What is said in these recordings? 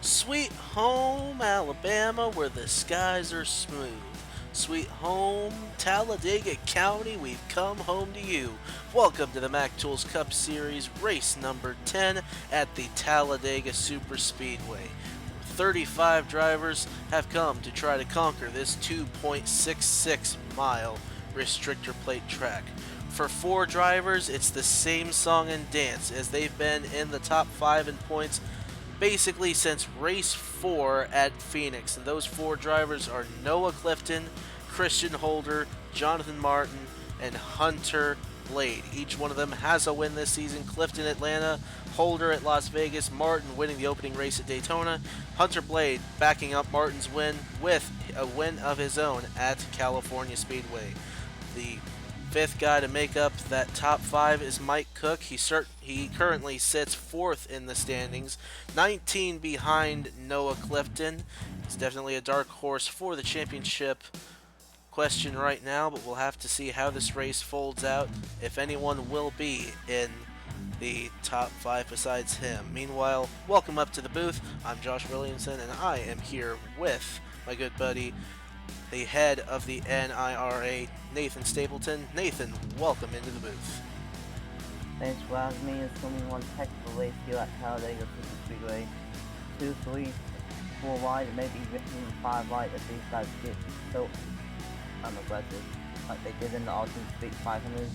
Sweet home Alabama where the skies are smooth. Sweet home Talladega County, we've come home to you. Welcome to the MacTools Cup Series, race number 10 at the Talladega Superspeedway. 35 drivers have come to try to conquer this 2.66 mile restrictor plate track. For 4 drivers, it's the same song and dance as they've been in the top 5 in points basically since race 4 at Phoenix. And those 4 drivers are Noah Clifton, Christian Holder, Jonathan Martin, and Hunter Blade. Each one of them has a win this season. Clifton Atlanta, Holder at Las Vegas, Martin winning the opening race at Daytona, Hunter Blade backing up Martin's win with a win of his own at California Speedway. The 5th guy to make up that top 5 is Mike Cook. He currently sits 4th in the standings, 19 behind Noah Clifton. He's definitely a dark horse for the championship question right now, but we'll have to see how this race folds out, if anyone will be in the top 5 besides him. Meanwhile, welcome up to the booth. I'm Josh Williamson, and I am here with my good buddy, the head of the NIRA, Nathan Stapleton. Nathan, welcome into the booth. Thanks for having me. It's going to be one heck of a race here at Talladega Superspeedway. 2, 3, 4 wide, and maybe even 5 wide if these guys get so aggressive like they did in the R10 Speed 500. It's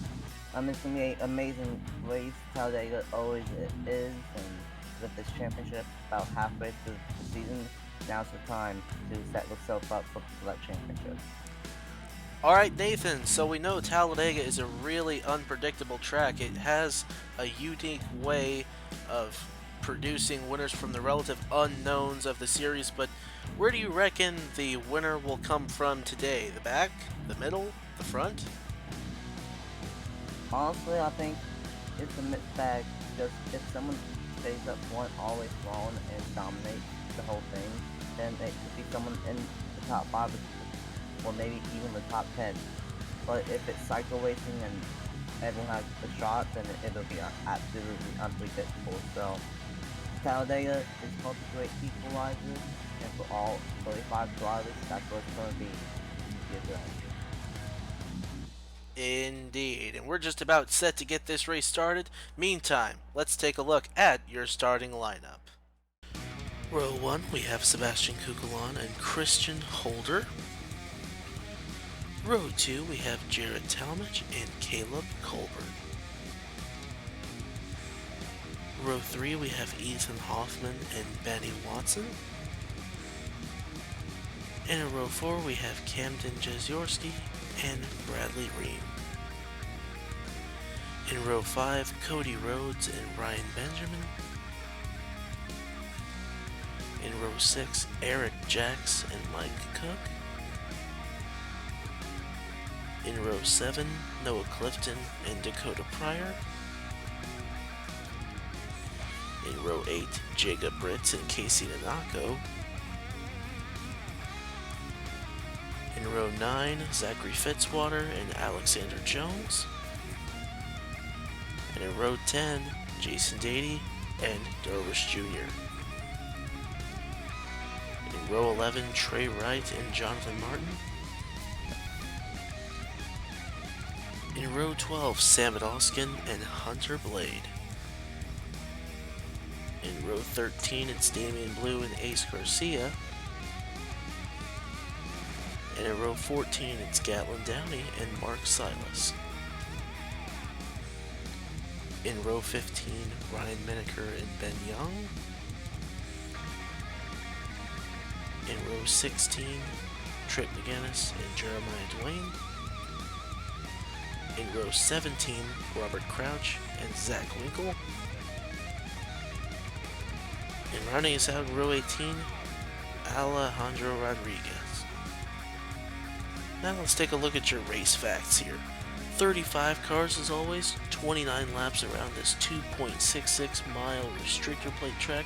going to be an amazing race. Talladega always is, and with this championship about halfway through the season, now's the time to set yourself up for that championship. Alright, Nathan, so we know Talladega is a really unpredictable track. It has a unique way of producing winners from the relative unknowns of the series, but where do you reckon the winner will come from today? The back? The middle? The front? Honestly, I think it's a mixed bag. Just if someone stays up front all the way long and dominates the whole thing, then it could be someone in the top 5 or maybe even the top 10. But if it's cycle racing and everyone has a shot, then it'll be absolutely unpredictable. So Talladega is supposed to be a great equalizer, and for all 35 drivers, that's what it's going to be. Indeed, and we're just about set to get this race started. Meantime, let's take a look at your starting lineup. Row 1, we have Sebastian Cucalon and Christian Holder. Row 2, we have Jarrett Tallmadge and Caleb Colburn. Row 3, we have Ethan Hoffman and Benny Watson. And in row 4, we have Camden Jeziorski and Bradley Reim. In row 5, Cody Rhodes and Ryan Benjamin. In row 6, Aric Jacks and Mike Cook. In row 7, Noah Clifton and Dakota Prior. In row 8, Jacob Brits and Casey Nanako. In row 9, Zachary Fitzwater and Alexander Jones. And in row 10, Jason Dady and Drwish Junior. In row 11, Trey Wright and Jonathan Martin. In row 12, Samet Ozkan and Hunter Blade. In row 13, it's Damian Blue and Garcia. And in row 14, it's Gatlin Downey and Sylas. In row 15, Ryan Minneker and Ben Jung. In row 16, Trip McGinnis and Jeremiah Dwayne. In row 17, Robert Crouch and Zack Winkle. And rounding us out in row 18, Alejandro Rodriguez. Now let's take a look at your race facts here. 35 cars as always, 29 laps around this 2.66 mile restrictor plate track,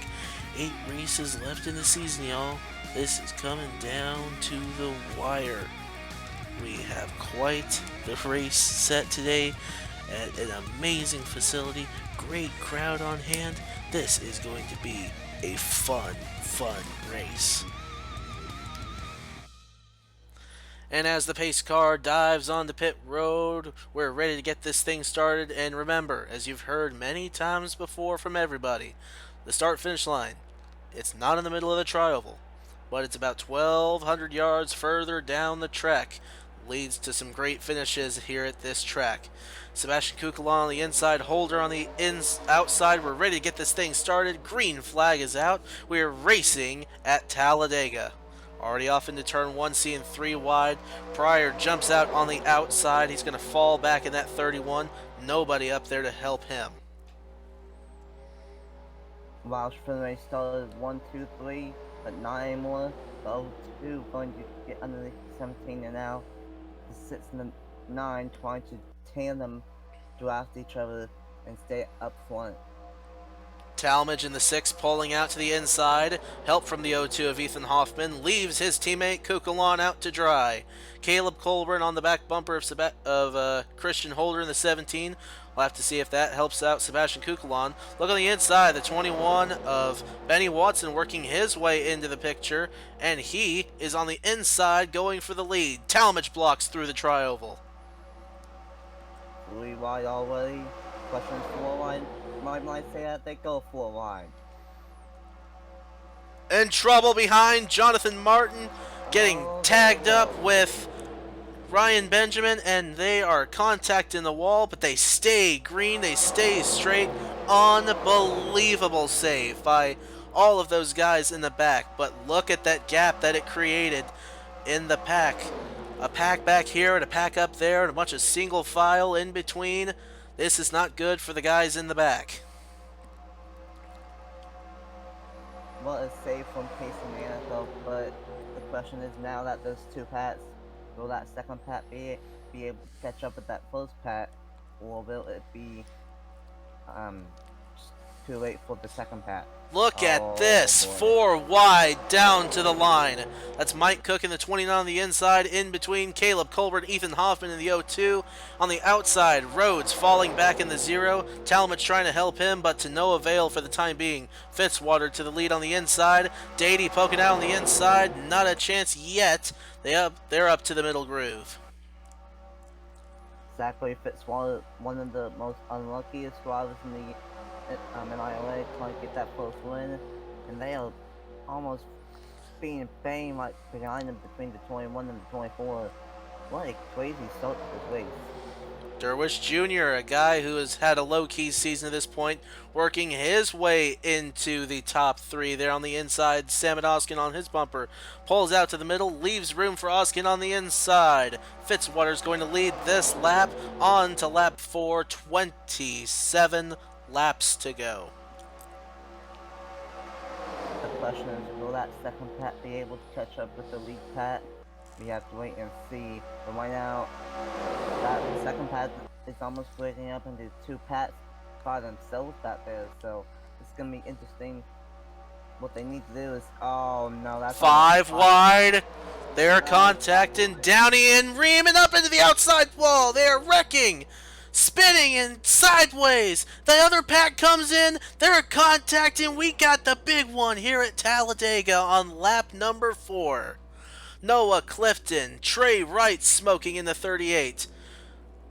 8 races left in the season, y'all. This is coming down to the wire. We have quite the race set today at an amazing facility, great crowd on hand. This is going to be a fun fun race. And as the pace car dives onto pit road, we're ready to get this thing started. And remember, as you've heard many times before from everybody, the start-finish line, it's not in the middle of the tri-oval, but it's about 1,200 yards further down the track. Leads to some great finishes here at this track. Sebastian Cucalon on the inside, Holder on the outside. We're ready to get this thing started. Green flag is out. We're racing at Talladega. Already off into turn 1, seeing 3 wide. Prior jumps out on the outside. He's going to fall back in that 31. Nobody up there to help him. Welsh Finlay started 1, 2, 3, but not anymore. The 02 going to get underneath the 17 and now the 6 and the 9 trying to tandem draft each other and stay up front. Tallmadge in the 6 pulling out to the inside. Help from the 0-2 of Ethan Hoffman. Leaves his teammate Cucalon out to dry. Caleb Colburn on the back bumper of Christian Holder in the 17. We'll have to see if that helps out Sebastian Cucalon. Look on the inside, the 21 of Benny Watson working his way into the picture. And he is on the inside going for the lead. Tallmadge blocks through the tri-oval. 3 wide already. Questions 4 wide. Might say that they go 4 wide. In trouble behind, Jonathan Martin getting tagged up with Ryan Benjamin, and they are contacting the wall, but they stay green, they stay straight. Unbelievable save by all of those guys in the back, but look at that gap that it created in the pack. A pack back here and a pack up there and a bunch of single file in between. This is not good for the guys in the back. Well, it's safe from Case and Nanako, but the question is now that those 2 pats, will that second pat be able to catch up with that first pat, or will it be too late for the second pat? Look at this, boy. 4 wide down to the line. That's Mike Cook in the 29 on the inside, in between Caleb Colburn, Ethan Hoffman in the 0-2. On the outside, Rhodes falling back in the 0. Tallmadge trying to help him, but to no avail for the time being. Fitzwater to the lead on the inside. Dady poking out on the inside, not a chance yet. They're up to the middle groove. Zachary Fitzwater, one of the most unluckiest drivers in the NIRA, trying to get that first win, and they are almost being banged like behind them between the 21 and the 24. What a crazy start to this race. Drwish Junior, a guy who has had a low-key season at this point, working his way into the top 3 there on the inside. Samet Ozkan on his bumper, pulls out to the middle, leaves room for Ozkan on the inside. Fitzwater's going to lead this lap on to lap 4, 27 laps to go. The question is, will that second pat be able to catch up with the lead pat? We have to wait and see. But right now, that second pat is almost breaking up into 2 pats by themselves back there. So it's gonna be interesting. What they need to do is, oh no, that's 5 wide. They're contacting Downey and Reim up into the outside wall. They're wrecking. Spinning and sideways. The other pack comes in. They're contacting. We got the big one here at Talladega on lap number 4. Noah Clifton, Trey Wright smoking in the 38.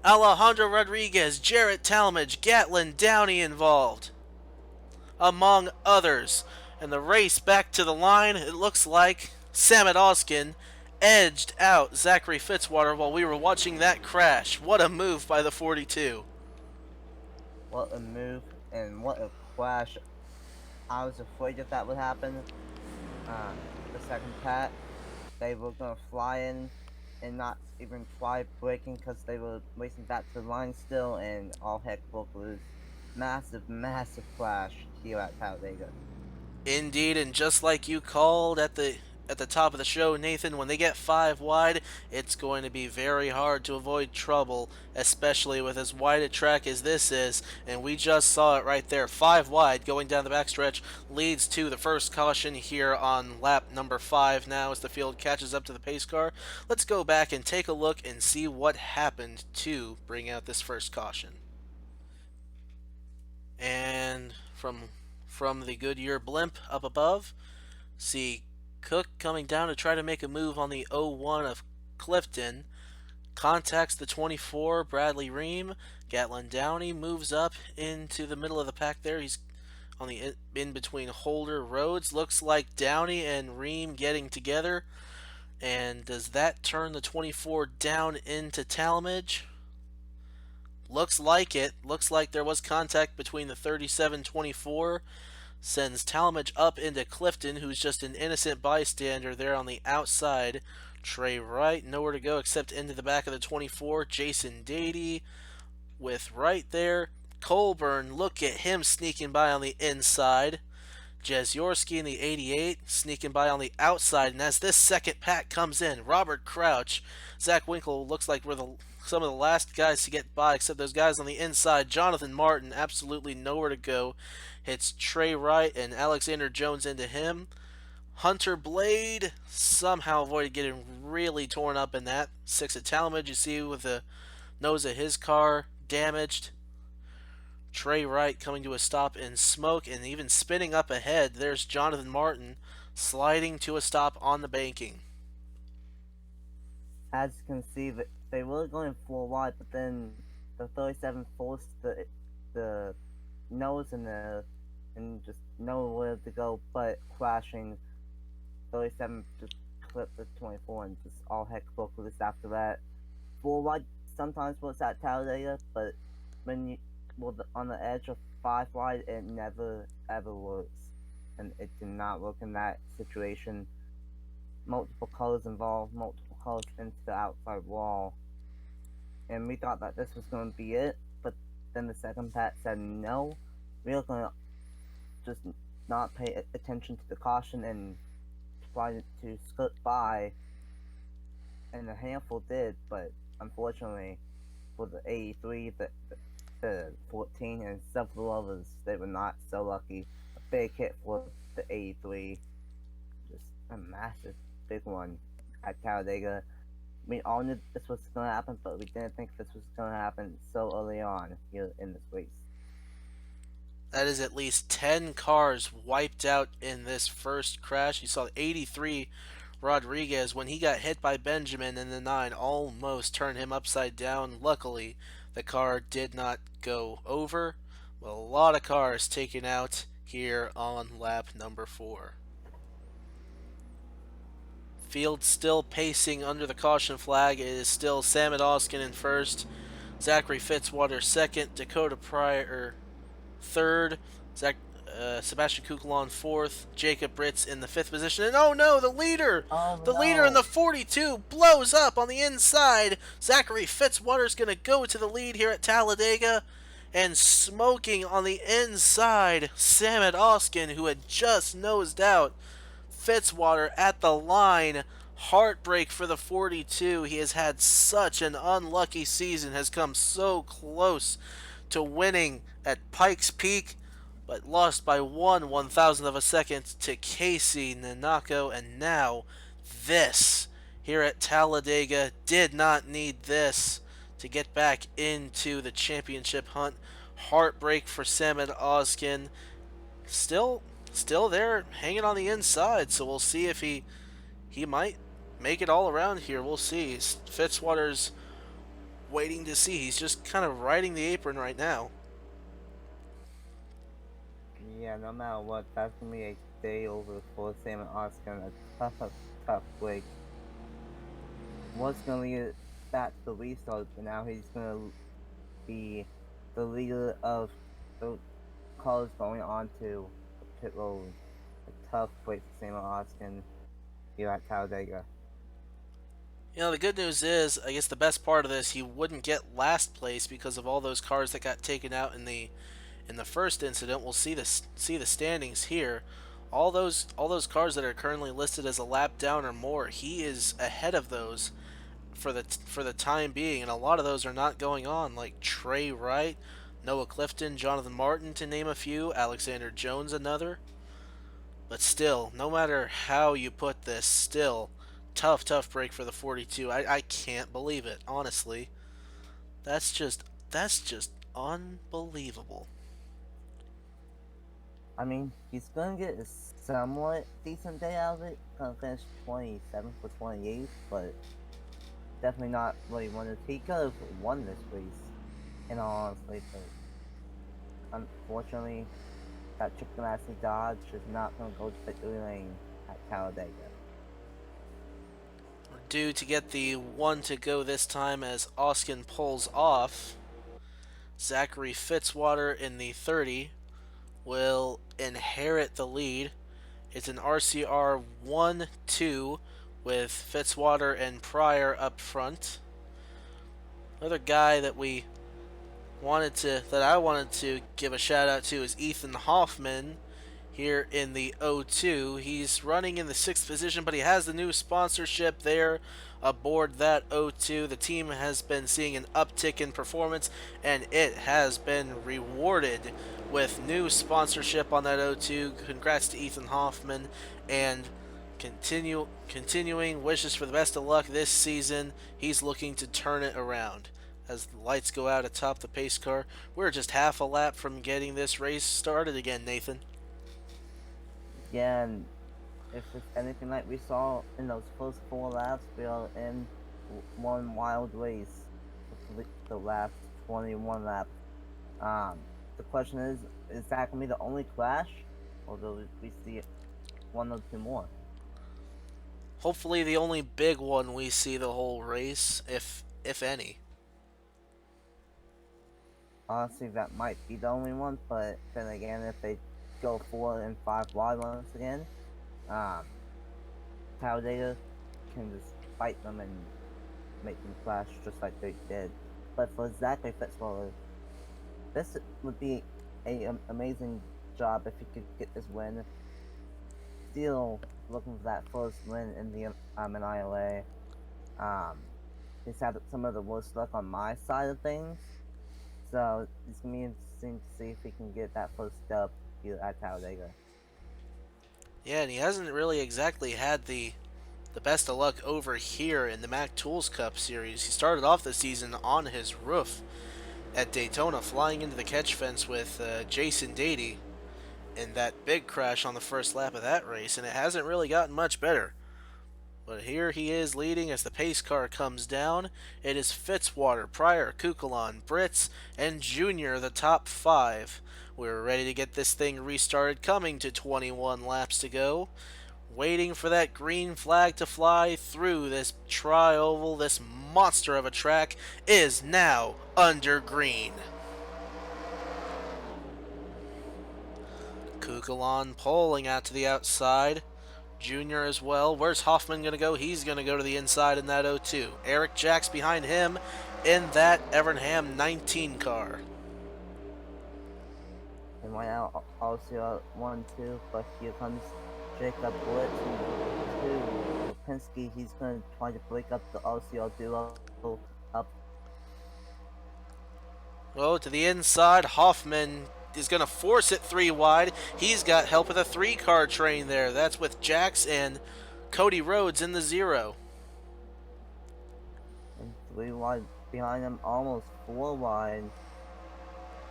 Alejandro Rodriguez, Jarrett Tallmadge, Gatlin Downey involved, among others. And the race back to the line, it looks like Samet Ozkan edged out Zachary Fitzwater while we were watching that crash. What a move by the 42. What a move and what a crash. I was afraid that would happen. The second pat, they were going to fly in and not even try braking because they were racing back to the line still, and all heck broke loose. Massive, massive crash here at Talladega. Indeed, and just like you called at the top of the show, Nathan, when they get 5 wide, it's going to be very hard to avoid trouble, especially with as wide a track as this is, and we just saw it right there. 5 wide going down the backstretch leads to the first caution here on lap number 5 now as the field catches up to the pace car. Let's go back and take a look and see what happened to bring out this first caution. And from the Goodyear blimp up above, See Cook coming down to try to make a move on the 01 of Clifton. Contacts the 24, Bradley Reim. Gatlin Downey moves up into the middle of the pack there. He's on the in between Holder Rhodes. Looks like Downey and Reim getting together. And does that turn the 24 down into Tallmadge? Looks like it. Looks like there was contact between the 37-24. Sends Tallmadge up into Clifton, who's just an innocent bystander there on the outside. Trey Wright, nowhere to go except into the back of the 24. Jason Dady with Wright there. Colburn, look at him sneaking by on the inside. Jeziorski in the 88 sneaking by on the outside. And as this second pack comes in, Robert Crouch, Zack Winkle looks like we're some of the last guys to get by, except those guys on the inside. Jonathan Martin, absolutely nowhere to go. Hits Trey Wright and Alexander Jones into him. Hunter Blade somehow avoided getting really torn up in that. 6 at Tallmadge, you see with the nose of his car damaged. Trey Wright coming to a stop in smoke and even spinning up ahead. There's Jonathan Martin sliding to a stop on the banking. As you can see, they were going full wide, but then the 37 forced the nose and just nowhere to go but crashing. 37 just clipped the 24 and just all heck broke loose after that. Full wide sometimes works at Talladega, but when you on the edge of 5 wide, it never ever works, and it did not work in that situation. Multiple colors involved, multiple colors into the outside wall, and we thought that this was going to be it, but then the second pack said no, we are going to just not pay attention to the caution and try to skirt by, and a handful did, but unfortunately for the 83, the 14 and several others, they were not so lucky. A big hit for the 83, just a massive big one at Talladega. We all knew this was going to happen, but we didn't think this was going to happen so early on here in this race. That is at least 10 cars wiped out in this first crash. You saw 83 Rodriguez, when he got hit by Benjamin in the 9, almost turned him upside down. Luckily, the car did not go over. But a lot of cars taken out here on lap number 4. Field still pacing under the caution flag. It is still Samet Ozkan in first, Zachary Fitzwater second, Dakota Prior third, Sebastian Cucalon fourth, Jacob Brits in the 5th position, and oh no, the leader! The leader in the 42 blows up on the inside. Zachary Fitzwater's going to go to the lead here at Talladega, and smoking on the inside, Samet Ozkan, who had just nosed out Fitzwater at the line. Heartbreak for the 42. He has had such an unlucky season, has come so close to winning at Pikes Peak, but lost by 1/1000th of a second to Casey Nanako, and now this here at Talladega. Did not need this to get back into the championship hunt. Heartbreak for Samet Ozkan. Still there hanging on the inside, so we'll see if he might make it all around here. We'll see. Fitzwater's waiting to see. He's just kind of riding the apron right now. Yeah, no matter what, that's going to be a day over for Samet Ozkan. A tough break. Was going to lead back to the restart, but now he's going to be the leader of the cars going on to the pit road. A tough break for Samet Ozkan here at Talladega. You know, the good news is, I guess the best part of this, he wouldn't get last place because of all those cars that got taken out in the first incident. We'll see the standings here. All those cars that are currently listed as a lap down or more, he is ahead of those for the time being, and a lot of those are not going on, like Trey Wright, Noah Clifton, Jonathan Martin, to name a few, Alexander Jones another. But still, no matter how you put this, still tough break for the 42. I can't believe it, honestly. That's just unbelievable. I mean, he's gonna get his somewhat decent day out of it. Kind of finished 27th for 28th, but definitely not really one of the. He could have won this race, in all honesty, but unfortunately, that Chicken-Ass Dodge is not going to go to victory lane at Talladega. We're due to get the one to go this time as Ozkan pulls off. Zachary Fitzwater in the 30 will inherit the lead. It's an RCR 1-2 with Fitzwater and Prior up front. Another guy that I wanted to give a shout out to is Ethan Hoffman here in the 02. He's running in the 6th position, but he has the new sponsorship there aboard that 02. The team has been seeing an uptick in performance, and it has been rewarded with new sponsorship on that 02. Congrats to Ethan Hoffman, and continuing wishes for the best of luck this season. He's looking to turn it around. As the lights go out atop the pace car, we're just half a lap from getting this race started again, Nathan. Yeah, and if it's anything like we saw in those first 4 laps, we are in one wild race for the last 21 laps. The question is that going to be the only crash, or do we see one or two more? Hopefully the only big one we see the whole race, if any. Honestly, that might be the only one, but then again, if they go 4 and 5 wide once again, Talladega can just fight them and make them crash just like they did. But for Zachary Fitzwater, this would be an amazing job if he could get this win. Still looking for that first win in the NIRA. He's had some of the worst luck on my side of things. So it's going to be interesting to see if he can get that first dub here at Talladega. Yeah, and he hasn't really exactly had the best of luck over here in the MacTools Cup Series. He started off the season on his roof at Daytona, flying into the catch fence with Jason Dady in that big crash on the first lap of that race, and it hasn't really gotten much better. But here he is leading as the pace car comes down. It is Fitzwater, Prior, Cucalon, Brits, and Junior, the top 5. We're ready to get this thing restarted, coming to 21 laps to go. Waiting for that green flag to fly through this tri-oval, this monster of a track is now under green. Cucalon pulling out to the outside. Junior as well. Where's Hoffman going to go? He's going to go to the inside in that 02. Aric Jacks behind him in that Evernham 19 car. And right now, also 1-2, but here comes Jacob Blitz to Penske. He's going to try to break up the RCR duo up. Well, to the inside, Hoffman is going to force it 3 wide. He's got help with a 3-car train there. That's with Jacks and Cody Rhodes in the 0. And 3 wide behind him, almost 4 wide.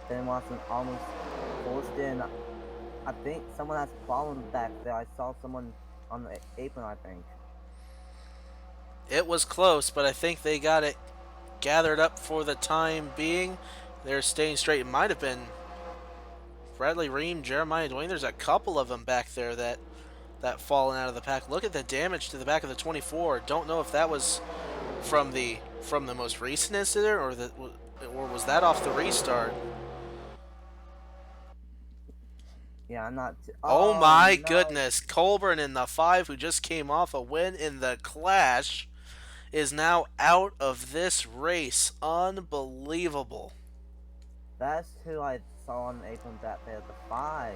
Ben Watson almost forced in. I think someone has problems back there. I saw someone on the apron, I think. It was close, but I think they got it gathered up for the time being. They're staying straight. It might have been Bradley Reim, Jeremiah Dwayne. There's a couple of them back there that fallen out of the pack. Look at the damage to the back of the 24. Don't know if that was from the most recent incident or was that off the restart. Yeah, I'm not. Oh my goodness! Colburn in the 5, who just came off a win in the Clash, is now out of this race. Unbelievable. That's who I saw on the apron back there, the 5.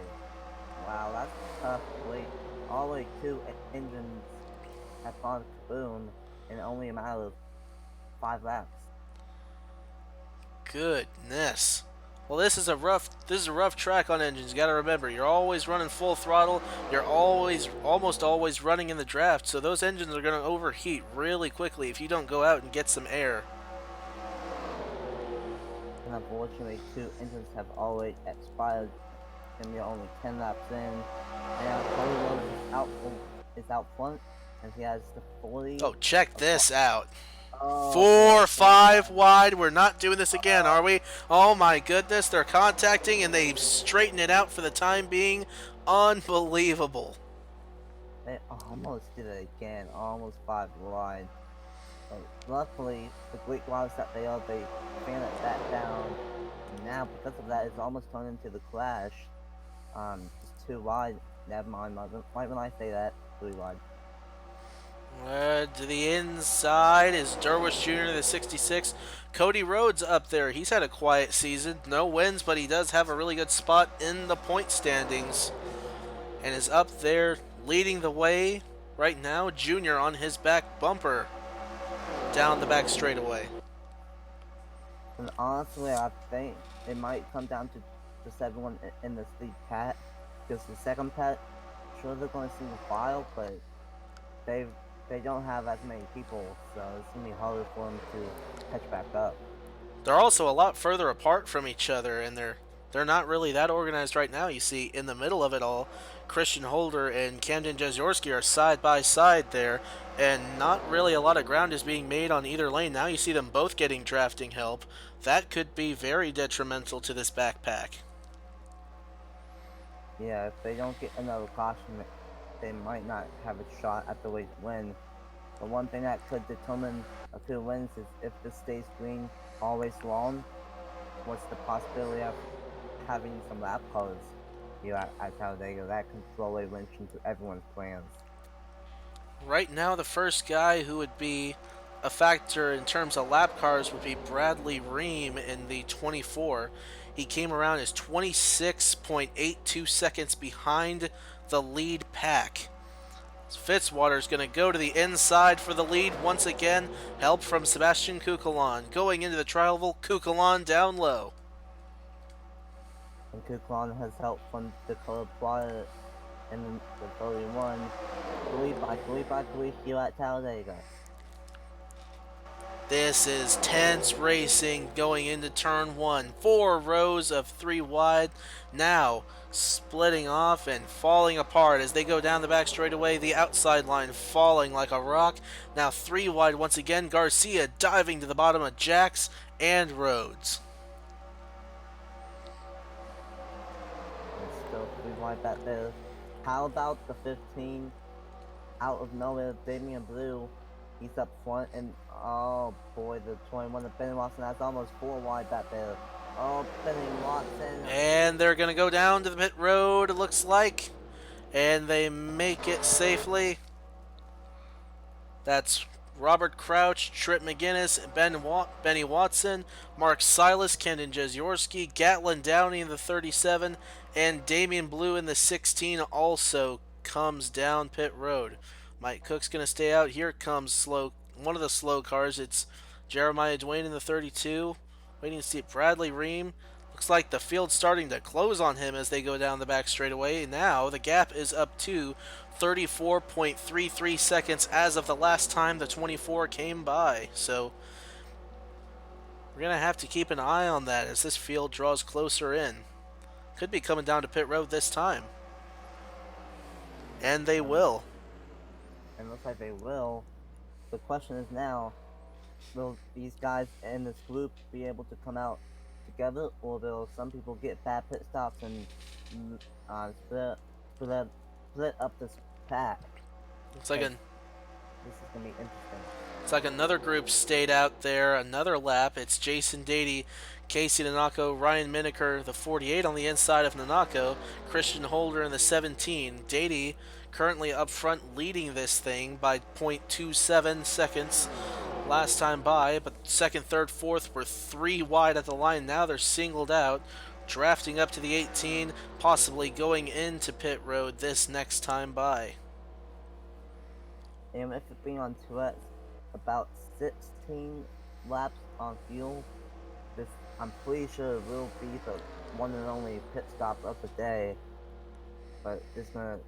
Wow, that's tough. Wait, all the way 2 engines have gone boom in only a matter of 5 laps. Goodness. Well, this is a rough track on engines. You got to remember, you're always running full throttle. You're almost always running in the draft, so those engines are going to overheat really quickly if you don't go out and get some air. And unfortunately, 2 engines have already expired gonna be only 10 laps in. And Cody Rhodes is out front, and he has the 40. Oh, check this out. Oh, 4, 5 wide. We're not doing this again, are we? Oh my goodness, they're contacting and they straighten it out for the time being. Unbelievable. They almost did it again, almost 5 wide. But luckily, the Greek wise that they are, they fan it back down. And now, because of that, it's almost turned into the clash. Just 2 wide. Never mind, right when I say that, 3 wide. To the inside is Drwish Junior, the 66. Cody Rhodes up there. He's had a quiet season. No wins, but he does have a really good spot in the point standings. And is up there leading the way right now. Junior on his back bumper down the back straightaway. And honestly, I think it might come down to just everyone in this lead pat. Because the second pat, sure they're going to see the file, but they don't have as many people, so it's going to be harder for them to catch back up. They're also a lot further apart from each other, and they're not really that organized right now. You see, in the middle of it all, Christian Holder and Camden Jeziorski are side by side there, and not really a lot of ground is being made on either lane. Now you see them both getting drafting help. That could be very detrimental to this backpack. Yeah, if they don't get another caution, they might not have a shot at the race win. The one thing that could determine who wins is if this stays green all race long. What's the possibility of having some lap cars here at Talladega? That can throw a wrench into everyone's plans. Right now, the first guy who would be a factor in terms of lap cars would be Bradley Reim in the 24. He came around as 26.82 seconds behind the lead pack. Fitzwater is going to go to the inside for the lead once again. Help from Sebastian Cucalon. Going into the trial, Cucalon down low. And Cucalon has help from Dakota Prior in the 31. 3 here at Talladega. This is tense racing going into turn 1. 4 rows of 3 wide. Now splitting off and falling apart as they go down the back straightaway. The outside line falling like a rock. Now 3 wide once again. Garcia diving to the bottom of Jacks and Rhodes. And still 3 wide back there. How about the 15? Out of nowhere, Damian Blue. He's up front, and oh boy, the 21 of Benny Watson, that's almost 4 wide back there. Oh, Benny Watson. And they're going to go down to the pit road, it looks like. And they make it safely. That's Robert Crouch, Trip McGinnis, Benny Watson, Mark Sylas, Camden Jeziorski, Gatlin Downey in the 37, and Damian Blue in the 16 also comes down pit road. Mike Cook's going to stay out. Here comes one of the slow cars. It's Jeremiah Dwayne in the 32. Waiting to see Bradley Reim. Looks like the field's starting to close on him as they go down the back straightaway. Now the gap is up to 34.33 seconds as of the last time the 24 came by. So we're going to have to keep an eye on that as this field draws closer in. Could be coming down to pit road this time. And they will. And looks like they will. The question is now, will these guys in this group be able to come out together, or will some people get bad pit stops and split up this pack? Looks like this is gonna be interesting. It's like another group stayed out there, another lap. It's Jason Dady, Casey Nanako, Ryan Minneker, the 48 on the inside of Nanako, Christian Holder in the 17. Dady currently up front leading this thing by 0.27 seconds last time by, but second, third, fourth were 3 wide at the line. Now they're singled out, drafting up to the 18, possibly going into pit road this next time by. And if it being on Tourette's, about 16 laps on fuel, this I'm pretty sure it will be the one and only pit stop of the day, but it's gonna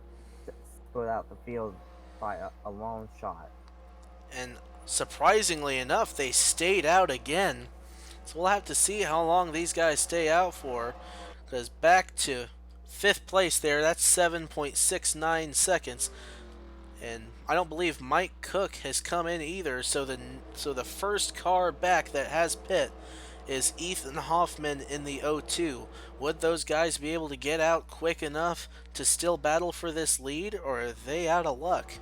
split out the field by a long shot. And surprisingly enough, they stayed out again. So we'll have to see how long these guys stay out for. Because back to fifth place there. That's 7.69 seconds. And I don't believe Mike Cook has come in either. So the first car back that has pit is Ethan Hoffman in the 02. Would those guys be able to get out quick enough to still battle for this lead, or are they out of luck?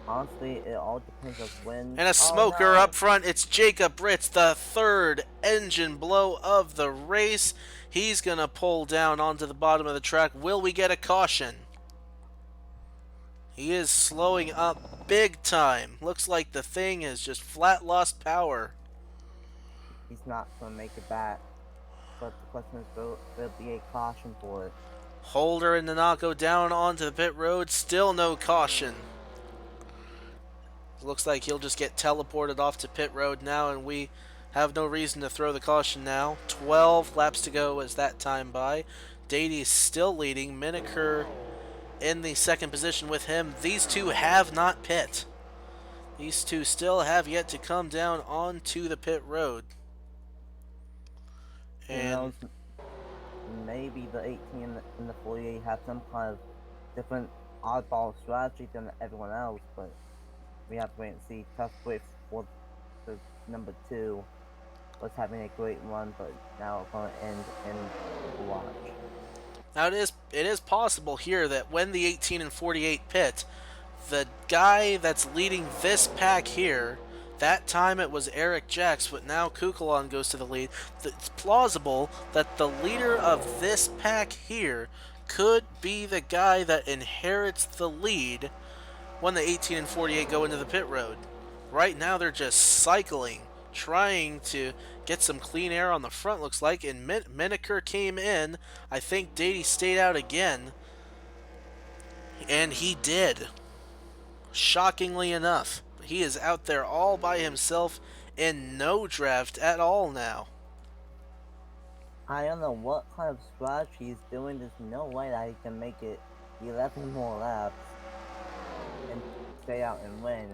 Honestly, it all depends on when. And a smoker up front. It's Jacob Brits, the third engine blow of the race. He's going to pull down onto the bottom of the track. Will we get a caution? He is slowing up big time. Looks like the thing has just flat lost power. He's not going to make it back. But the question is, will there be a caution for it? Holder and Nanako down onto the pit road. Still no caution. Looks like he'll just get teleported off to pit road now, and we have no reason to throw the caution now. 12 laps to go as that time by. Dady is still leading. Minneker in the second position with him. These two have not pit. These two still have yet to come down onto the pit road. And maybe the 18 and the 48 have some kind of different oddball strategy than everyone else, but we have to wait and see. Tough wait for the number 2 was having a great run, but now it's going to end in the watch. Now it is possible here that when the 18 and 48 pit, the guy that's leading this pack here, that time it was Aric Jacks, but now Cucalon goes to the lead. It's plausible that the leader of this pack here could be the guy that inherits the lead when the 18 and 48 go into the pit road. Right now they're just cycling, trying to get some clean air on the front, looks like, and Minneker came in. I think Dady stayed out again, and he did. Shockingly enough, he is out there all by himself in no draft at all now. I don't know what kind of strategy he's doing. There's no way that he can make it 11 more laps and stay out and win.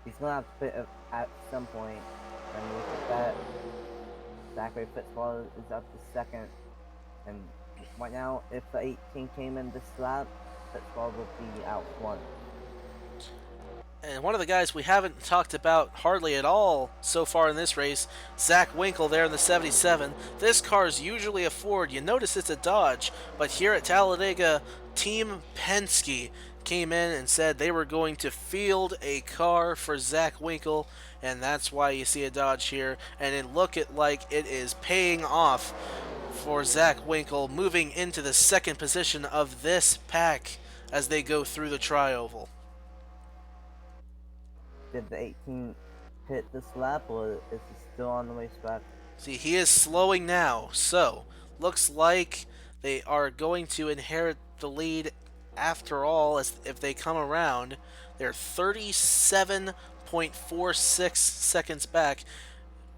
He's gonna have to pit at some point. And look at that. Zachary Fitzwater is up to second. And right now, if the 18 came in this lap, Fitzwater would be out front. And one of the guys we haven't talked about hardly at all so far in this race, Zack Winkle there in the 77. This car is usually a Ford. You notice it's a Dodge, but here at Talladega, Team Penske came in and said they were going to field a car for Zack Winkle, and that's why you see a Dodge here. And it look like it is paying off for Zack Winkle, moving into the second position of this pack as they go through the tri-oval. Did the 18 hit this lap, or is he still on the racetrack? See, he is slowing now, so looks like they are going to inherit the lead after all, as if they come around. They're 37.46 seconds back.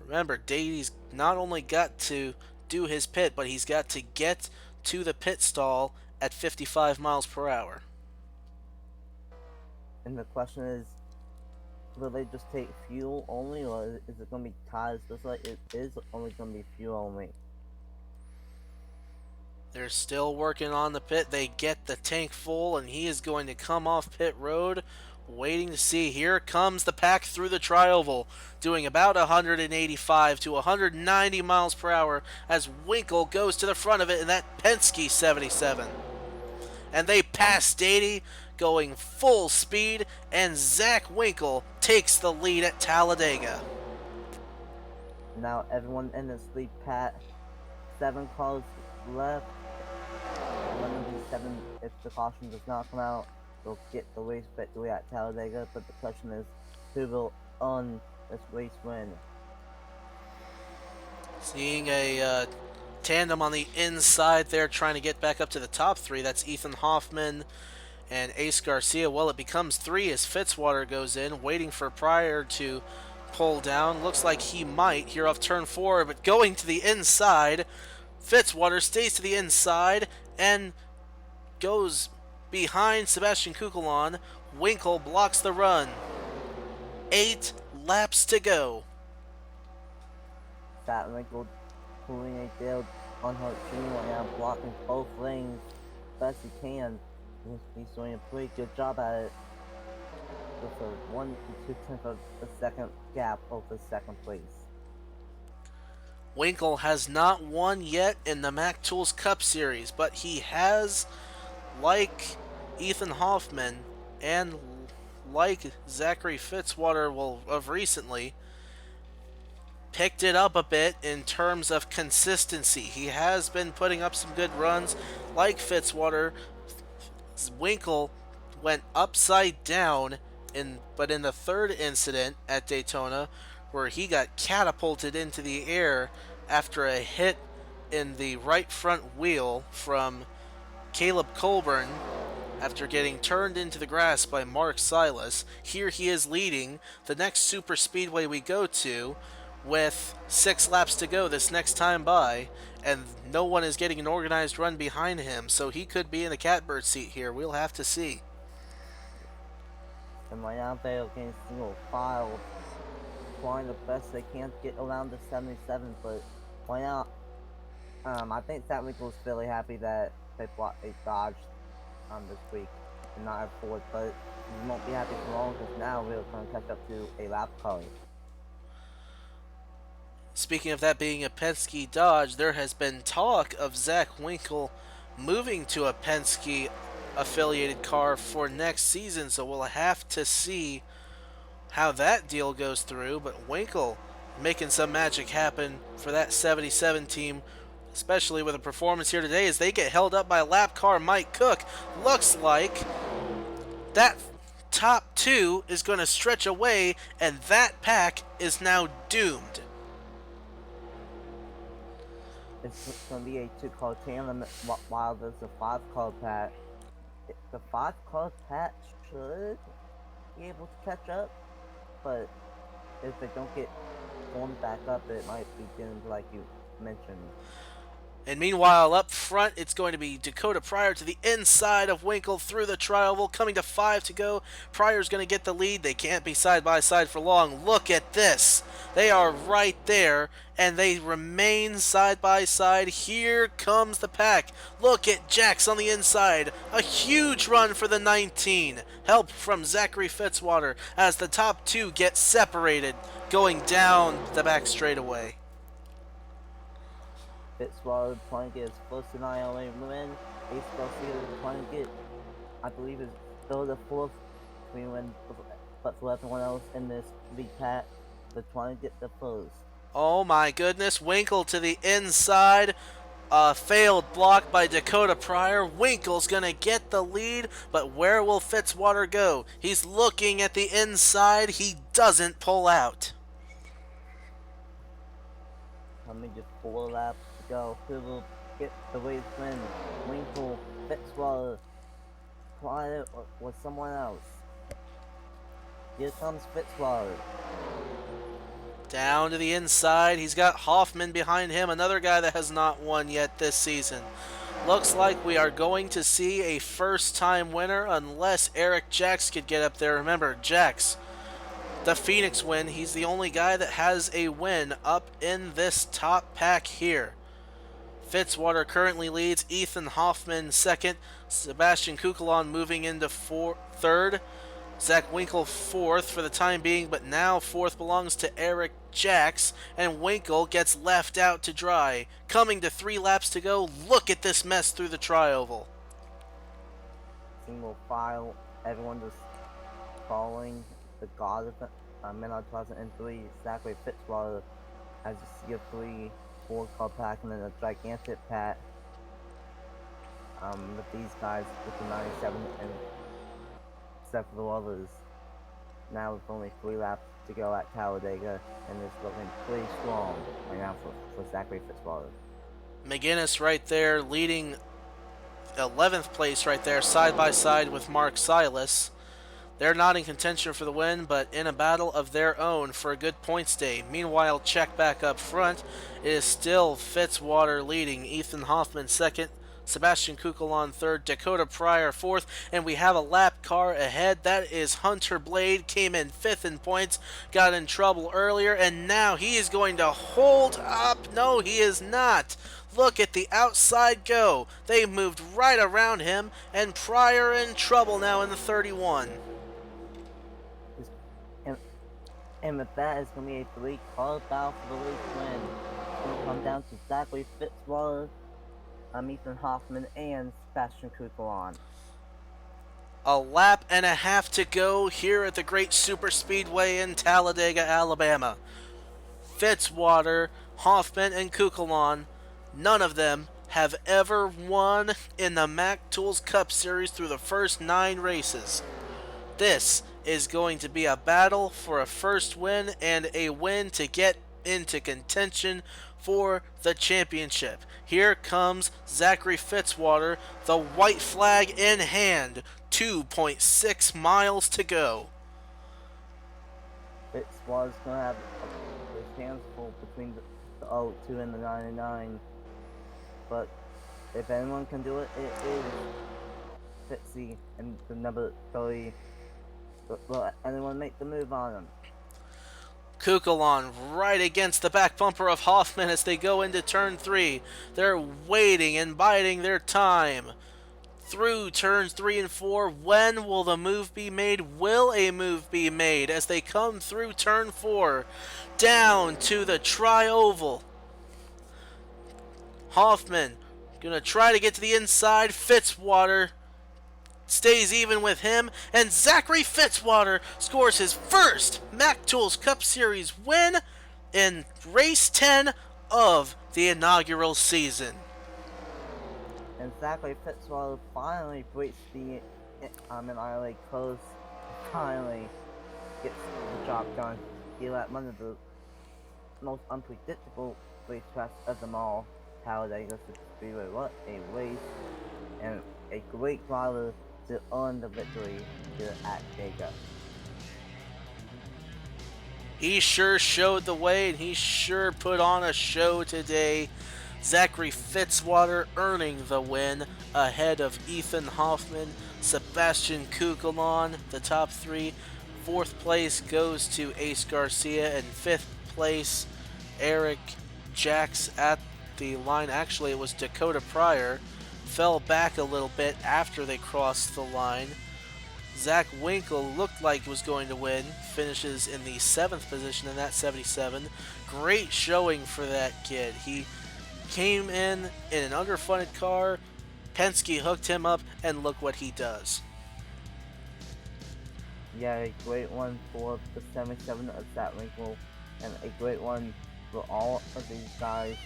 Remember, Dady's not only got to do his pit, but he's got to get to the pit stall at 55 miles per hour. And the question is, will they just take fuel only, or is it going to be tires? Looks like it is only going to be fuel only. They're still working on the pit. They get the tank full, and he is going to come off pit road, waiting to see. Here comes the pack through the tri-oval, doing about 185 to 190 miles per hour as Winkle goes to the front of it in that Penske 77. And they pass Dady, going full speed, and Zack Winkle takes the lead at Talladega. Now everyone in this lead pat. 7 cars left. One of these 7, if the caution does not come out, will get the race victory at Talladega. But the question is, who will earn this race win? Seeing a tandem on the inside there, trying to get back up to the top 3. That's Ethan Hoffman and Ace Garcia. Well, it becomes 3 as Fitzwater goes in, waiting for Prior to pull down. Looks like he might here off turn 4, but going to the inside. Fitzwater stays to the inside and goes behind Sebastian Cucalon. Winkle blocks the run. 8 laps to go. That Winkle pulling a Untitled Junior right now, blocking both lanes best he can. He's doing a pretty good job at it. With a 1 to 2 tenths of a second gap over second place. Winkle has not won yet in the MacTools Cup Series, but he has, like Ethan Hoffman and like Zachary Fitzwater of recently, picked it up a bit in terms of consistency. He has been putting up some good runs like Fitzwater. Winkle went upside down but in the third incident at Daytona, where he got catapulted into the air after a hit in the right front wheel from Caleb Colburn after getting turned into the grass by Mark Sylas. Here he is leading the next super speedway we go to with 6 laps to go this next time by, and no one is getting an organized run behind him, so he could be in the catbird seat here. We'll have to see. And right now they're getting single file, trying the best they can to get around the 77, but right now, I think Zack Winkle is fairly happy that they dodged this week and not have Ford, but he won't be happy for long because now we're going to catch up to a lap car. Speaking of that being a Penske Dodge, there has been talk of Zack Winkle moving to a Penske affiliated car for next season, so we'll have to see how that deal goes through. But Winkle making some magic happen for that 77 team, especially with a performance here today as they get held up by lap car Mike Cook. Looks like that top 2 is going to stretch away, and that pack is now doomed. It's going to be a 2-car tandem while there's a 5-car pack. The 5-car pack should be able to catch up, but if they don't get formed back up, it might be doomed like you mentioned. And meanwhile, up front, it's going to be Dakota Prior to the inside of Winkle through the tri-oval, coming to 5 to go. Prior's going to get the lead. They can't be side by side for long. Look at this. They are right there, and they remain side by side. Here comes the pack. Look at Jacks on the inside. A huge run for the 19. Help from Zachary Fitzwater as the top 2 get separated, going down the back straightaway. Fitzwater trying to get his first NIRA win. Ace Garcia trying to get, I believe, his third or fourth between win, but for everyone else in this league pack, they're trying to get the first. Oh my goodness, Winkle to the inside. Failed block by Dakota Prior. Winkle's going to get the lead, but where will Fitzwater go? He's looking at the inside. He doesn't pull out. Coming just 4 laps to go. Who will get the race win? Winkle, Fitzwater, Prior, or someone else? Here comes Fitzwater. Down to the inside. He's got Hoffman behind him, another guy that has not won yet this season. Looks like we are going to see a first-time winner unless Aric Jacks could get up there. Remember, Jacks, the Phoenix win. He's the only guy that has a win up in this top pack here. Fitzwater currently leads. Ethan Hoffman second. Sebastian Cucalon moving into third. Zack Winkle fourth for the time being, but now fourth belongs to Aric Jacks, and Winkle gets left out to dry. Coming to 3 laps to go. Look at this mess through the tri-oval. Single file, everyone just following the god of Minneker 2003, Zachary Fitzwater, as you see a 4-car pack and then a gigantic pack with these guys with the 97 and several others. Now with only 3 laps to go at Talladega, and it's looking pretty strong right now for Zachary Fitzwater. McGinnis right there leading 11th place right there, side by side with Mark Sylas. They're not in contention for the win, but in a battle of their own for a good points day. Meanwhile, check back up front. It is still Fitzwater leading. Ethan Hoffman second. Sebastian Cucalon third, Dakota Prior fourth, and we have a lap car ahead. That is Hunter Blade, came in fifth in points, got in trouble earlier, and now he is going to hold up. No, he is not. Look at the outside go. They moved right around him, and Prior in trouble now in the 31. And with that, it's going to be a three-car battle for the race win. It's going to come down to Zachary Fitzwater, Ethan Hoffman, and Sebastian Cucalon. A lap and a half to go here at the Great Superspeedway in Talladega, Alabama. Fitzwater, Hoffman, and Cucalon, none of them have ever won in the MacTools Cup Series through the first 9 races. This is going to be a battle for a first win and a win to get into contention for the championship. Here comes Zachary Fitzwater, the white flag in hand. 2.6 miles to go. Fitzwater's going to have his hands full between the 02 and the 99. But if anyone can do it, it is Fitzy and the number 30. Will anyone make the move on him? Cucalon right against the back bumper of Hoffman as they go into turn 3. They're waiting and biding their time. Through turns 3 and 4, when will the move be made? Will a move be made as they come through turn 4? Down to the tri-oval. Hoffman gonna try to get to the inside. Fitzwater stays even with him, and Zachary Fitzwater scores his first MacTools Cup Series win in race 10 of the inaugural season. And Zachary Fitzwater finally breaks the NIRA close, finally gets the job done. He let one of the most unpredictable racetracks of them all, Talladega Superspeedway. What a race, and a great driver to earn the victory here at Dega. He sure showed the way, and he sure put on a show today. Zachary Fitzwater earning the win ahead of Ethan Hoffman, Sebastian Cucalon, the top 3. 4th place goes to Ace Garcia, and 5th place Aric Jacks at the line. Actually, it was Dakota Prior. Fell back a little bit after they crossed the line. Zack Winkle looked like was going to win. Finishes in the 7th position in that 77. Great showing for that kid. He came in an underfunded car. Penske hooked him up, and look what he does. Yeah, a great one for the 77 of Zack Winkle, and a great one for all of these guys,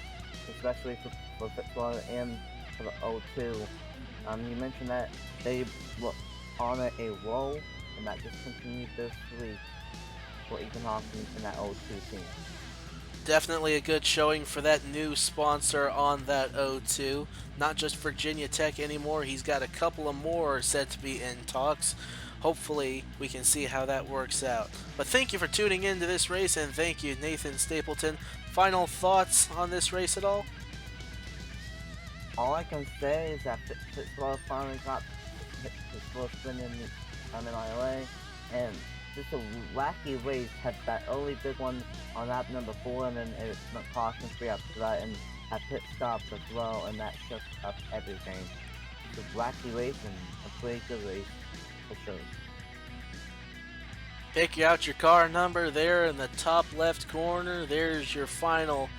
especially for Fitzwater and for the 02. You mentioned that they were on a roll, and that just continued this week for Ethan Hoffman and that 02 team. Definitely a good showing for that new sponsor on that 02. Not just Virginia Tech anymore. He's got a couple of more set to be in talks. Hopefully we can see how that works out. But thank you for tuning in to this race, and thank you, Nathan Stapleton. Final thoughts on this race at all? All I can say is that Fitzwater finally got his first win in NIRA, and just a wacky race. Had that early big one on lap number 4, and then it went caution free after that, and had pit stops as well, and that shook up everything. It's a wacky race and a pretty good race for sure. Pick out your car number there in the top left corner. There's your final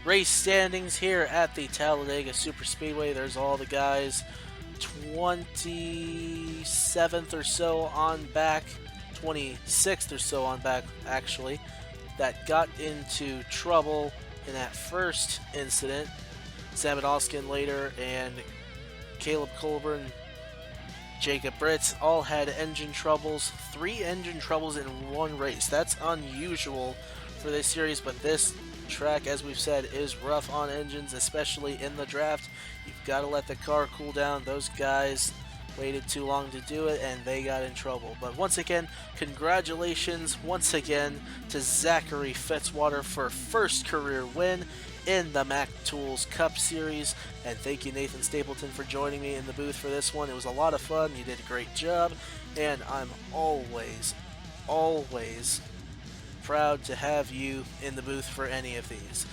race standings here at the Talladega Superspeedway. There's all the guys 27th or so on back, 26th or so on back actually, that got into trouble in that first incident. Samet Ozkan later, and Caleb Colburn, Jacob Brits all had engine troubles. 3 engine troubles in one race. That's unusual for this series, but this track, as we've said, is rough on engines, especially in the draft. You've got to let the car cool down. Those guys waited too long to do it, and they got in trouble. But once again, congratulations once again to Zachary Fitzwater for first career win in the MacTools Cup Series. And thank you, Nathan Stapleton, for joining me in the booth for this one. It was a lot of fun. You did a great job, and I'm always proud to have you in the booth for any of these.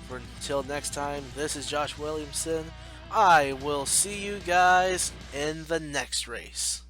For until next time, this is Josh Williamson. I will see you guys in the next race.